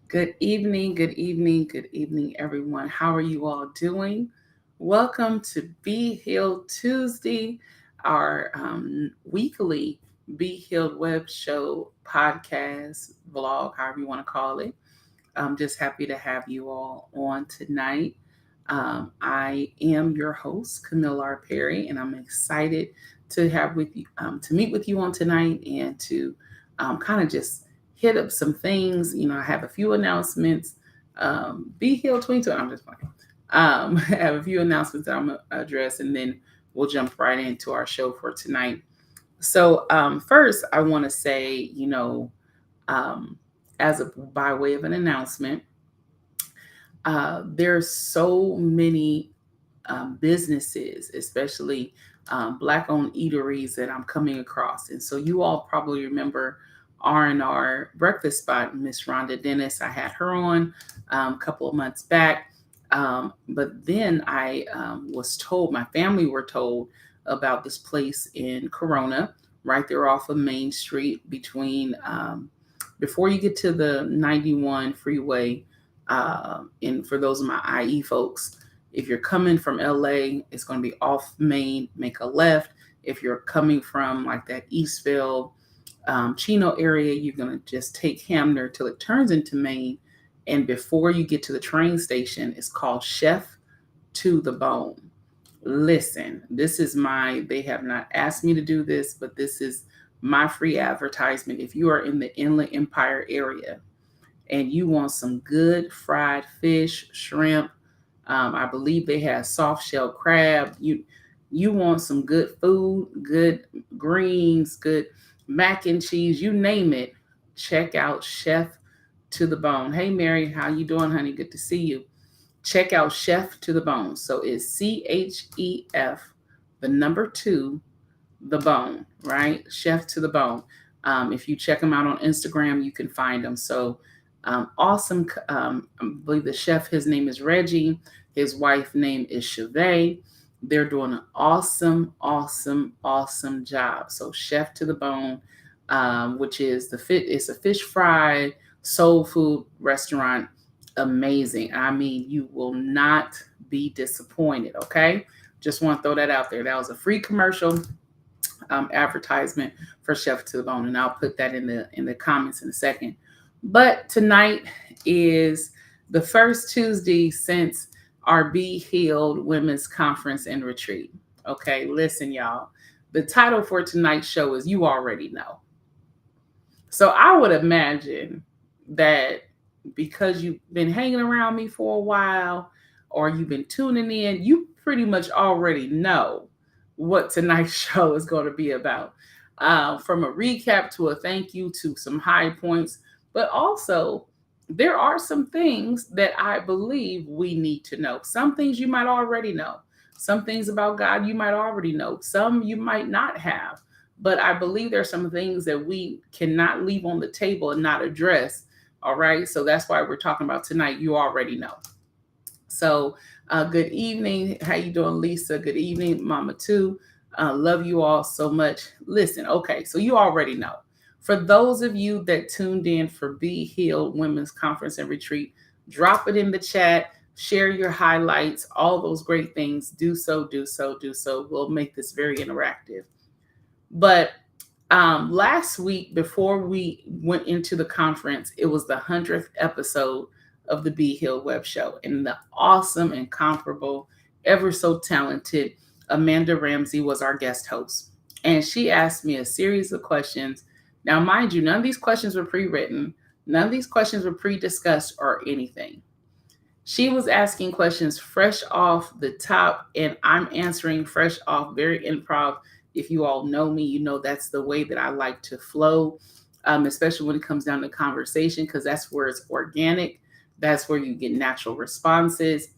Good evening, good evening, good evening, everyone. How are you all doing? Welcome to Be Healed Tuesday, our weekly Be Healed Web Show podcast, vlog, however you want to call it. I'm just happy to have you all on tonight. I am your host, Camille R. Perry, and I'm excited to have with you to meet with you on tonight and to kind of just hit up some things. I have a few announcements. Be Healed 22. I'm just playing. I have a few announcements that I'm gonna address, and then we'll jump right into our show for tonight. So first, I want to say, um, as a by way of an announcement, there's so many businesses, especially Black-owned eateries that I'm coming across, and so you all probably remember R&R Breakfast Spot, Miss Rhonda Dennis. I had her on a couple of months back, but then I was told, my family were told about this place in Corona, right there off of Main Street between before you get to the 91 freeway. And for those of my IE folks, if you're coming from LA, it's going to be off Main, make a left. If you're coming from like that Eastville, Chino area, you're going to just take Hamner till it turns into Main. And before you get to the train station, it's called Chef to the Bone. Listen, they have not asked me to do this, but this is my free advertisement. If you are in the Inland Empire area and you want some good fried fish, shrimp, I believe they have soft shell crab. You want some good food, good greens, good mac and cheese, you name it. Check out Chef to the Bone. Hey Mary, how you doing, honey? Good to see you. Check out Chef to the Bone. So it's CHEF, the number two, the bone, right? Chef to the Bone. If you check them out on Instagram, you can find them. So awesome. I believe the chef, his name is Reggie. His wife name is Chevette. They're doing an awesome, awesome, awesome job. So Chef to the Bone, which is it's a fish fry soul food restaurant. Amazing. I mean, you will not be disappointed. Okay. Just want to throw that out there. That was a free commercial advertisement for Chef to the Bone, and I'll put that in the comments in a second. But tonight is the first Tuesday since our Be Healed Women's Conference and Retreat. Okay, listen, y'all. The title for tonight's show is You Already Know. So I would imagine that because you've been hanging around me for a while or you've been tuning in, you pretty much already know what tonight's show is going to be about. From a recap to a thank you to some high points, but also there are some things that I believe we need to know. Some things you might already know. Some things about God you might already know. Some you might not have. But I believe there are some things that we cannot leave on the table and not address. All right. So that's why we're talking about tonight. You already know. So good evening. How you doing, Lisa? Good evening, Mama too. Love you all so much. Listen, okay, so you already know. For those of you that tuned in for Be Healed Women's Conference and Retreat, drop it in the chat, share your highlights, all those great things. Do so, do so, do so. We'll make this very interactive. But last week, before we went into the conference, it was the 100th episode of the Be Healed Web Show. And the awesome, incomparable, ever so talented Amanda Ramsey was our guest host. And she asked me a series of questions. Now, mind you, none of these questions were pre written, none of these questions were pre discussed or anything. She was asking questions fresh off the top, and I'm answering fresh off, very improv. If you all know me, you know that's the way that I like to flow, especially when it comes down to conversation, because that's where it's organic. That's where you get natural responses.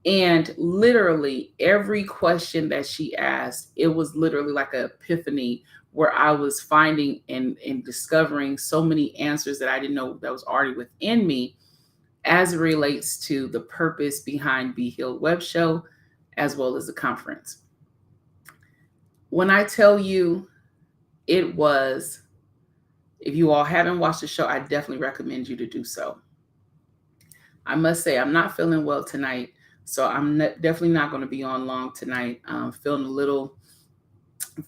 And literally every question that she asked, it was literally like an epiphany where I was finding and discovering so many answers that I didn't know that was already within me as it relates to the purpose behind Be Healed Web Show, as well as the conference. When I tell you if you all haven't watched the show, I definitely recommend you to do so. I must say, I'm not feeling well tonight. So definitely not going to be on long tonight. Feeling a little,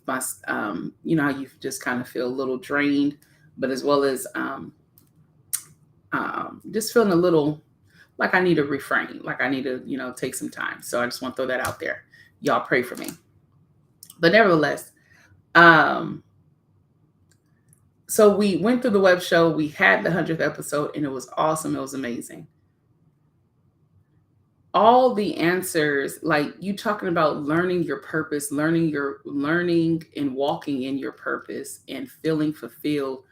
my, how you just kind of feel a little drained, but as well as just feeling a little like I need to refrain, like I need to, take some time. So I just want to throw that out there. Y'all pray for me. But nevertheless, um, so we went through the web show. We had the 100th episode, and it was awesome. It was amazing. All the answers, like you talking about learning your purpose, learning and walking in your purpose and feeling fulfilled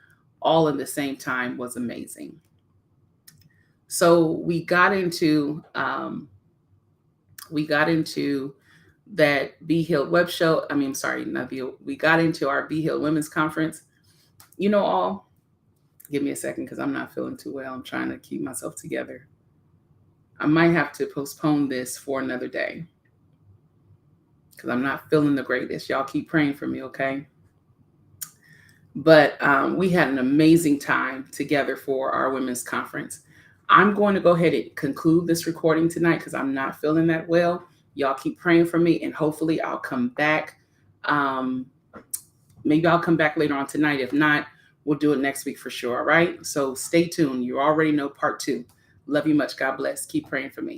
all at the same time was amazing. So we got into that Be Healed web show. I mean, sorry, not Be Healed. We got into our Be Healed Women's Conference. All, give me a second because I'm not feeling too well. I'm trying to keep myself together. I might have to postpone this for another day because I'm not feeling the greatest. Y'all keep praying for me, okay? But we had an amazing time together for our women's conference. I'm going to go ahead and conclude this recording tonight because I'm not feeling that well. Y'all keep praying for me, and hopefully I'll come back. Maybe I'll come back later on tonight. If not, we'll do it next week for sure. All right. So stay tuned. You already know part 2. Love you much. God bless. Keep praying for me.